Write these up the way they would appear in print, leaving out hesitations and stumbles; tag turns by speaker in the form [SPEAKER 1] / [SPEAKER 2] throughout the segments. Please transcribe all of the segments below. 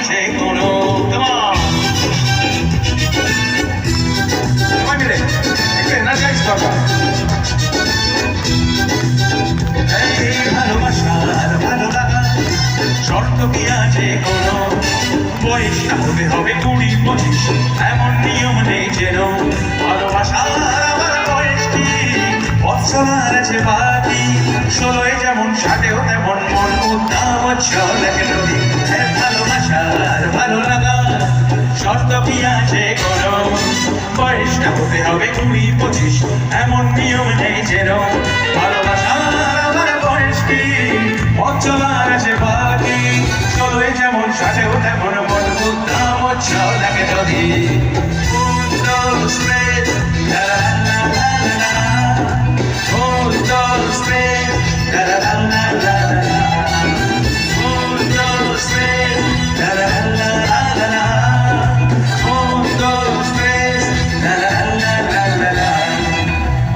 [SPEAKER 1] আছে কোনো তোমার মিলে একটু এনার্জাইজ করবা এই ভালোবাসার ভালো লাগা শর্ত কি আছে কোনো বয়সটা হতে হবে 20-25 এমন নিয়ম নেই যেন ভালোবাসার আবার বয়স কি বৎসর আছে বাকি 16 যেমন 60-এও তেমন মন উদ্দাম চল লাগে নদী ভালোবাসার ভালো লাগা শর্ত কি আছে কোনো বয়সটা হতে হবে 20-25 এমন নিয়ম নেই যেন ভালোবাসার আবার বয়স কি বৎসর আছে বাকি 16 যেমন 60-এও তেমন মন উদ্দাম চল লাগে নদী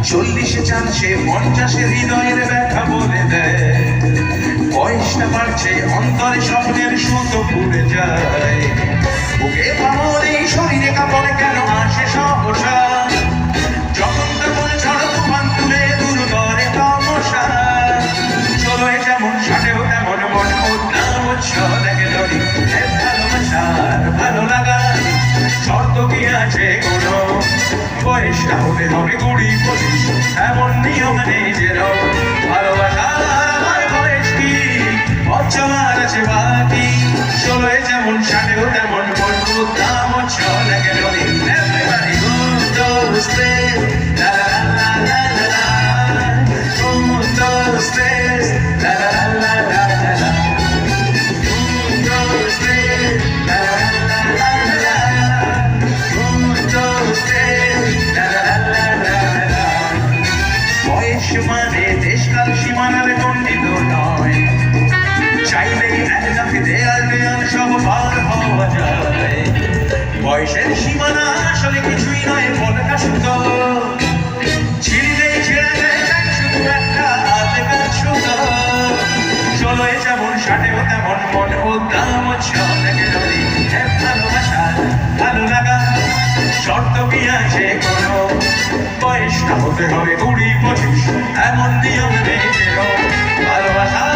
[SPEAKER 1] চল্লিশে চালছে 50-এ হৃদয়ের ব্যথা বলে দেয় বয়সটা বাড়ছে অন্তরে স্বপ্নের সুতো পুড়ে যায় বুকে ভাবন এই শরীরে কাপড়ে কেন আসে সহসা যখন তখন ঝড় তুফান তুলে দূর করে তমসা 16 যেমন 60-এও তেমন মন উদ্দাম লাগে নদী ভালোবাসার ভালো লাগা শর্ত কি আছে কোনো বয়সটা হতে হবে 20-25 এমন নিয়ম নেই যেন ভালোবাসার আমার বয়স কি বছর আছে বাকি 16 যেমন 60-এও তেমন মন উদ্দাম লাগে নদী everybody those days la la la la la la those days la la la la la la those days la la la la la those days la la la la la বয়স মানে দেশকাল সীমানার খণ্ডিত নয় চাইলেই এক লাফে দেয়াল দেয়াল সব পার হওয়া যায় বয়সের সীমানা আসলে কিছুই নয় বলটা সুতো ছিঁড়লেই ছেড়ে দেয় শুধু একটা আধেকার সুতো 16 যেমন 60-এও তেমন মন উদ্দাম লাগে নদী ভালোবাসা ভালো লাগা শর্ত কি আছে কোনো বয়সটা হতে হবে 20-25 এমন নিয়ম নেই যেন ভালোবাসা